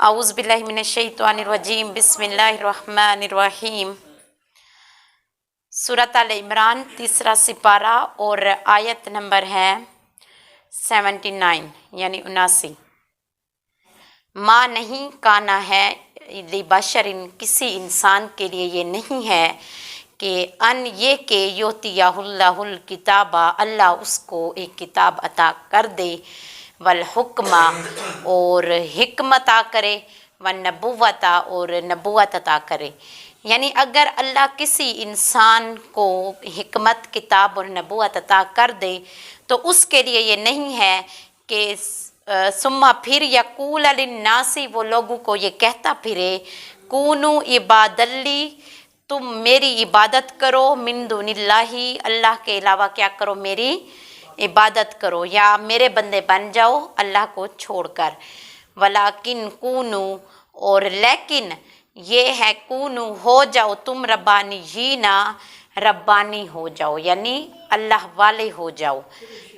اعوذ باللہ من الشیطان الرجیم بسم اللہ الرحمن الرحیم۔ سورۃ آل عمران تیسرا سپارہ اور آیت نمبر ہے 79 یعنی 79۔ ماں نہیں کانا ہے لبشرن کسی انسان کے لیے یہ نہیں ہے کہ ان یہ کہ یؤتیہ اللہ الکتاب اللہ اس کو ایک کتاب عطا کر دے، والحکمہ اور حکمت عطا کرے، والنبوت اور نبوت عطا کرے۔ یعنی اگر اللہ کسی انسان کو حکمت، کتاب اور نبوت عطا کر دے تو اس کے لیے یہ نہیں ہے کہ ثم پھر یقول للناس وہ لوگوں کو یہ کہتا پھرے کونو عباد لی تم میری عبادت کرو، من دون اللہ اللہ کے علاوہ کیا کرو، میری عبادت کرو یا میرے بندے بن جاؤ اللہ کو چھوڑ کر۔ ولیکن کونو اور لیکن یہ ہے کونو ہو جاؤ تم ربانیین ربانی ہو جاؤ یعنی اللہ والے ہو جاؤ،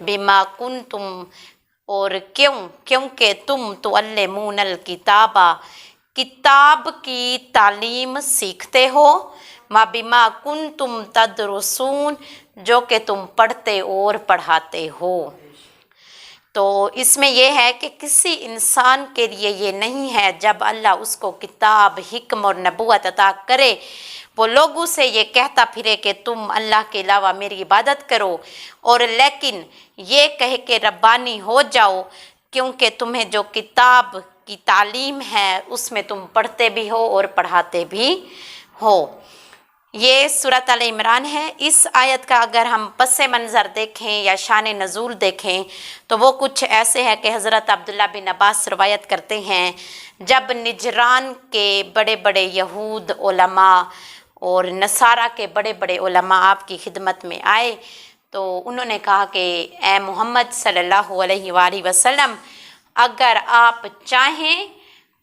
بما کنتم اور کیونکہ تم تعلمون الکتاب کتاب کی تعلیم سیکھتے ہو، ما بما کنتم تدرسون جو کہ تم پڑھتے اور پڑھاتے ہو۔ تو اس میں یہ ہے کہ کسی انسان کے لیے یہ نہیں ہے جب اللہ اس کو کتاب، حکم اور نبوت عطا کرے وہ لوگوں سے یہ کہتا پھرے کہ تم اللہ کے علاوہ میری عبادت کرو، اور لیکن یہ کہے کہ ربانی ہو جاؤ کیونکہ تمہیں جو کتاب کی تعلیم ہے اس میں تم پڑھتے بھی ہو اور پڑھاتے بھی ہو۔ یہ سورۃ آل عمران ہے۔ اس آیت کا اگر ہم پس منظر دیکھیں یا شان نزول دیکھیں تو وہ کچھ ایسے ہے کہ حضرت عبداللہ بن عباس روایت کرتے ہیں جب نجران کے بڑے بڑے یہود علماء اور نصارہ کے بڑے بڑے علماء آپ کی خدمت میں آئے تو انہوں نے کہا کہ اے محمد صلی اللہ علیہ وآلہ وسلم اگر آپ چاہیں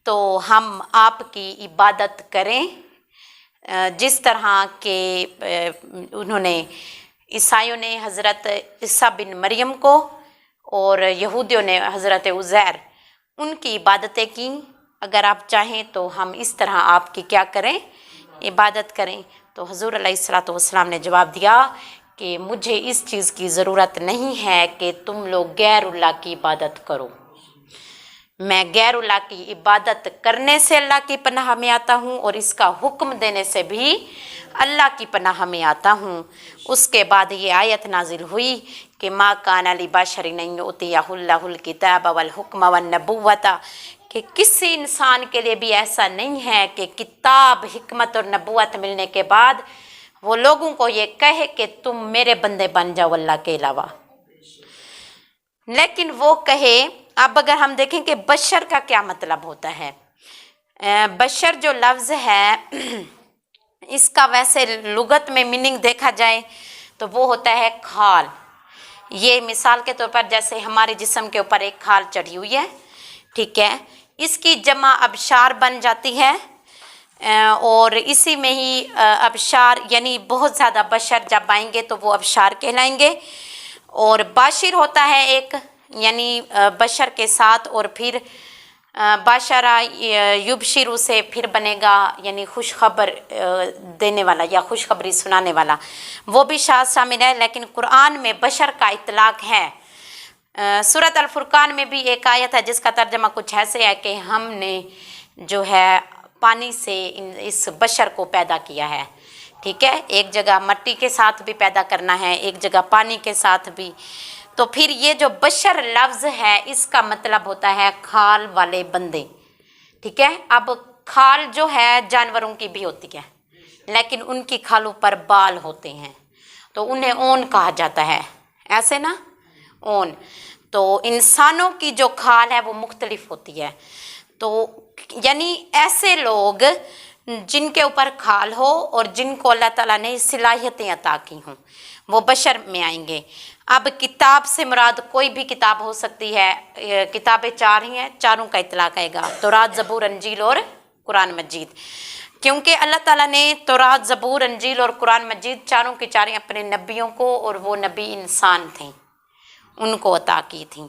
تو ہم آپ کی عبادت کریں، جس طرح کہ انہوں نے عیسائیوں نے حضرت عیسیٰ بن مریم کو اور یہودیوں نے حضرت عزیر ان کی عبادتیں کیں، اگر آپ چاہیں تو ہم اس طرح آپ کی کیا کریں، عبادت کریں۔ تو حضور علیہ الصلوۃ والسلام نے جواب دیا کہ مجھے اس چیز کی ضرورت نہیں ہے کہ تم لوگ غیر اللہ کی عبادت کرو، میں غیر اللہ کی عبادت کرنے سے اللہ کی پناہ میں آتا ہوں اور اس کا حکم دینے سے بھی اللہ کی پناہ میں آتا ہوں۔ اس کے بعد یہ آیت نازل ہوئی کہ ما کان لبشر ان یؤتیہ اللہ الکتاب والحکم والنبوۃ، کہ کسی انسان کے لیے بھی ایسا نہیں ہے کہ کتاب، حکمت اور نبوت ملنے کے بعد وہ لوگوں کو یہ کہے کہ تم میرے بندے بن جاؤ اللہ کے علاوہ، لیکن وہ کہے۔ اب اگر ہم دیکھیں کہ بشر کا کیا مطلب ہوتا ہے، بشر جو لفظ ہے اس کا ویسے لغت میں میننگ دیکھا جائے تو وہ ہوتا ہے کھال۔ یہ مثال کے طور پر جیسے ہمارے جسم کے اوپر ایک کھال چڑھی ہوئی ہے، ٹھیک ہے، اس کی جمع ابشار بن جاتی ہے، اور اسی میں ہی ابشار یعنی بہت زیادہ بشر جب آئیں گے تو وہ ابشار کہلائیں گے۔ اور باشر ہوتا ہے ایک یعنی بشر کے ساتھ، اور پھر باشرہ یبشرو سے پھر بنے گا یعنی خوشخبر دینے والا یا خوشخبری سنانے والا، وہ بھی شامل ہے، لیکن قرآن میں بشر کا اطلاق ہے۔ سورۃ الفرقان میں بھی ایک آیت ہے جس کا ترجمہ کچھ ایسے ہے کہ ہم نے جو ہے پانی سے اس بشر کو پیدا کیا ہے، ٹھیک ہے، ایک جگہ مٹی کے ساتھ بھی پیدا کرنا ہے، ایک جگہ پانی کے ساتھ بھی۔ تو پھر یہ جو بشر لفظ ہے اس کا مطلب ہوتا ہے کھال والے بندے، ٹھیک ہے۔ اب کھال جو ہے جانوروں کی بھی ہوتی ہے لیکن ان کی کھالوں پر بال ہوتے ہیں تو انہیں اون کہا جاتا ہے، ایسے نا، اون۔ تو انسانوں کی جو کھال ہے وہ مختلف ہوتی ہے، تو یعنی ایسے لوگ جن کے اوپر کھال ہو اور جن کو اللہ تعالیٰ نے صلاحیتیں عطا کی ہوں وہ بشر میں آئیں گے۔ اب کتاب سے مراد کوئی بھی کتاب ہو سکتی ہے، کتابیں چار ہی ہیں، چاروں کا اطلاق آئے گا، تورات، زبور، انجیل اور قرآن مجید، کیونکہ اللہ تعالیٰ نے تورات، زبور، انجیل اور قرآن مجید چاروں کی چاریں اپنے نبیوں کو، اور وہ نبی انسان تھیں، ان کو عطا کی تھیں۔